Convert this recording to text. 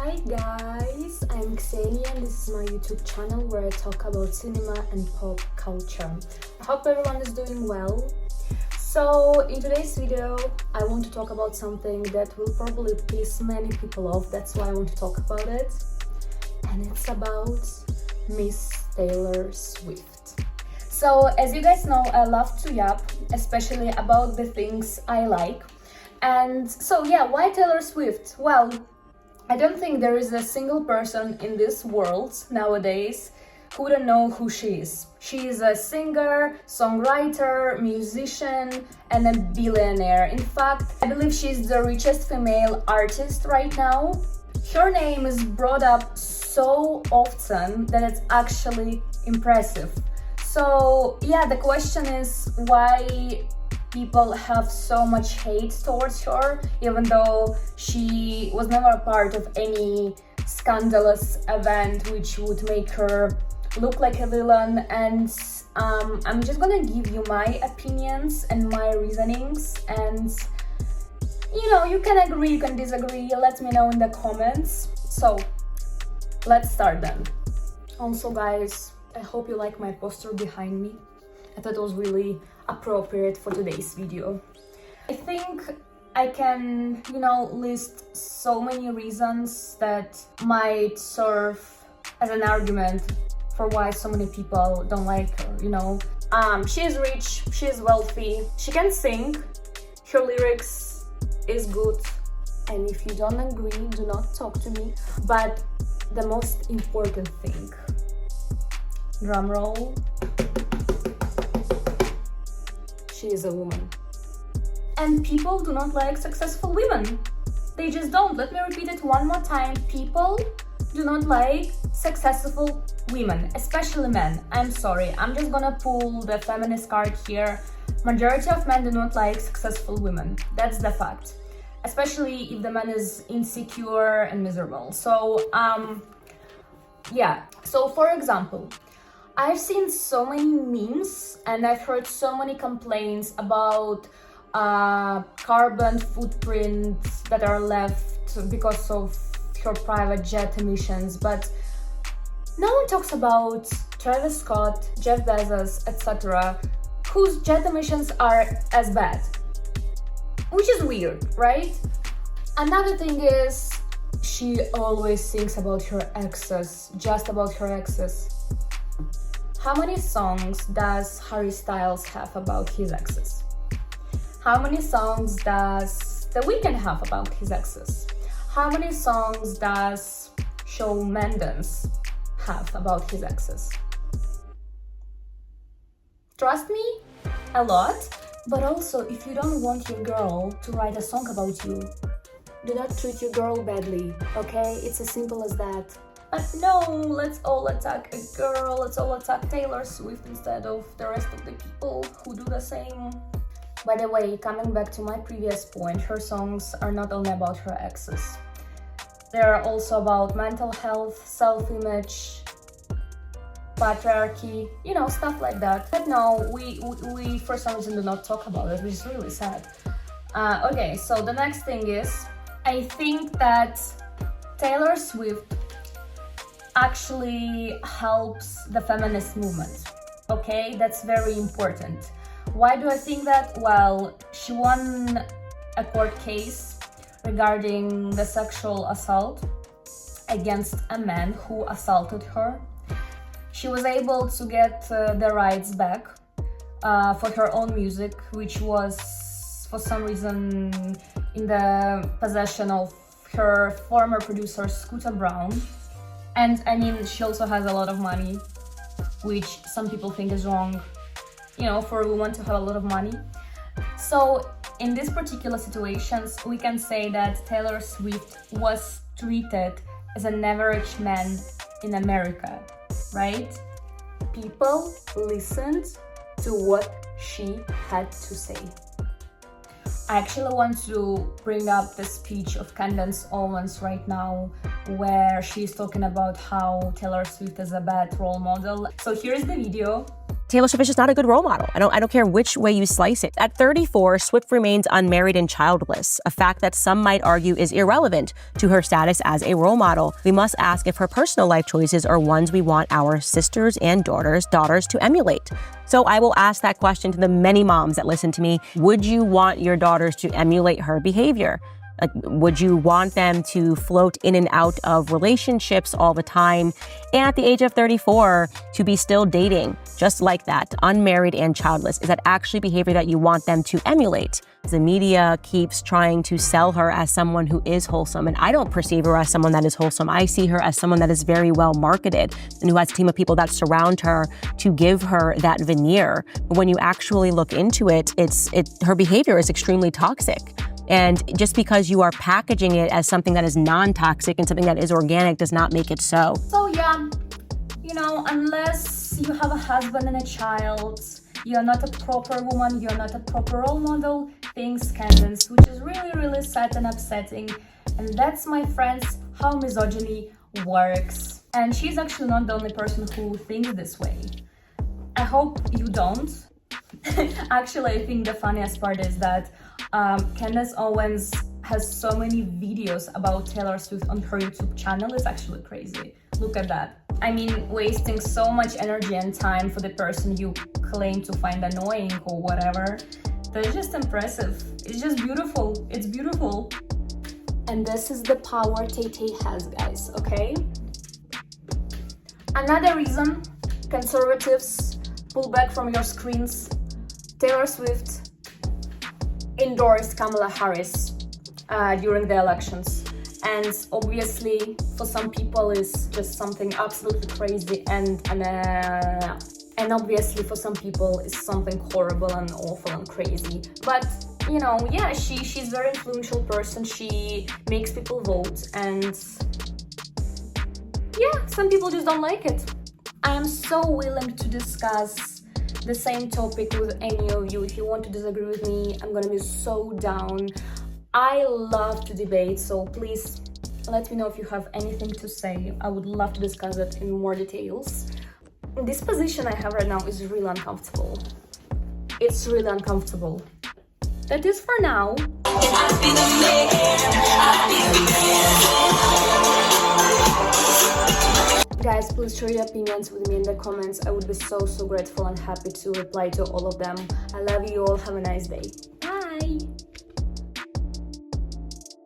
Hi guys, I'm Xenia and this is my YouTube channel where I talk about cinema and pop culture. I hope everyone is doing well. So in today's video I want to talk about something that will probably piss many people off. That's why I want to talk about it. And it's about Miss Taylor Swift. So as you guys know, I love to yap, especially about the things I like. And so yeah, why Taylor Swift? Well, I don't think there is a single person in this world nowadays who wouldn't know who she is. She is a singer, songwriter, musician, and a billionaire. In fact, I believe she's the richest female artist right now. Her name is brought up so often that it's actually impressive. So yeah, the question is why people have so much hate towards her, even though she was never a part of any scandalous event which would make her look like a villain. And I'm just gonna give you my opinions and my reasonings, and you can agree, you can disagree, let me know in the comments. So let's start then. Also guys, I hope you like my poster behind me. I thought it was really appropriate for today's video. I think I can, list so many reasons that might serve as an argument for why so many people don't like her, She is rich, she is wealthy, she can sing, her lyrics is good, and if you don't agree, do not talk to me. But the most important thing, drum roll, she is a woman. And people do not like successful women. They just don't. Let me repeat it one more time. People do not like successful women, especially men. I'm sorry, I'm just gonna pull the feminist card here. Majority of men do not like successful women. That's the fact. Especially if the man is insecure and miserable. So, yeah. So, for example, I've seen so many memes and I've heard so many complaints about carbon footprints that are left because of her private jet emissions, but no one talks about Travis Scott, Jeff Bezos, etc., whose jet emissions are as bad, which is weird, right? Another thing is she always thinks about her exes, just about her exes. How many songs does Harry Styles have about his exes? How many songs does The Weeknd have about his exes? How many songs does Shawn Mendes have about his exes? Trust me, a lot. But also, if you don't want your girl to write a song about you, do not treat your girl badly, okay? It's as simple as that. But no, let's all attack a girl, let's all attack Taylor Swift instead of the rest of the people who do the same. By the way, coming back to my previous point, her songs are not only about her exes. They're also about mental health, self-image, patriarchy, stuff like that. But no, we for some reason do not talk about it, which is really sad. Okay, so the next thing is, I think that Taylor Swift actually helps the feminist movement. Okay, that's very important. Why do I think that? Well, she won a court case regarding the sexual assault against a man who assaulted her. She was able to get the rights back for her own music, which was for some reason in the possession of her former producer Scooter Braun. And I mean, she also has a lot of money, which some people think is wrong, for a woman to have a lot of money. So in these particular situations, we can say that Taylor Swift was treated as an average man in America, right? People listened to what she had to say. I actually want to bring up the speech of Candace Owens right now, where she's talking about how Taylor Swift is a bad role model. So here's the video. Taylor Swift is just not a good role model. I don't care which way you slice it. At 34, Swift remains unmarried and childless, a fact that some might argue is irrelevant to her status as a role model. We must ask if her personal life choices are ones we want our sisters and daughters to emulate. So I will ask that question to the many moms that listen to me. Would you want your daughters to emulate her behavior? Like, would you want them to float in and out of relationships all the time? And at the age of 34, to be still dating, just like that, unmarried and childless? Is that actually behavior that you want them to emulate? The media keeps trying to sell her as someone who is wholesome, and I don't perceive her as someone that is wholesome. I see her as someone that is very well marketed and who has a team of people that surround her to give her that veneer. But when you actually look into it, her behavior is extremely toxic. And just because you are packaging it as something that is non-toxic and something that is organic does not make it so. So yeah, unless you have a husband and a child, you're not a proper woman, you're not a proper role model, things can end, which is really, really sad and upsetting. And that's, my friends, how misogyny works. And she's actually not the only person who thinks this way. I hope you don't. Actually, I think the funniest part is that Candace Owens has so many videos about Taylor Swift on her YouTube channel. It's actually crazy. Look at that. I mean, wasting so much energy and time for the person you claim to find annoying or whatever. That's just impressive. It's just beautiful. It's beautiful. And this is the power Tay-Tay has, guys, okay? Another reason conservatives pull back from your screens. Taylor Swift endorsed Kamala Harris during the elections, and obviously for some people it's just something absolutely crazy, and obviously for some people it's something horrible and awful and crazy. But yeah, she's a very influential person. She makes people vote, and yeah, some people just don't like it. I am so willing to discuss the same topic with any of you. If you want to disagree with me, I'm gonna be so down. I love to debate, so please let me know if you have anything to say. I would love to discuss it in more details. This position I have right now is really uncomfortable. It's really uncomfortable. That is for now. Guys, please share your opinions with me in the comments. I would be so grateful and happy to reply to all of them. I love you all. Have a nice day. Bye!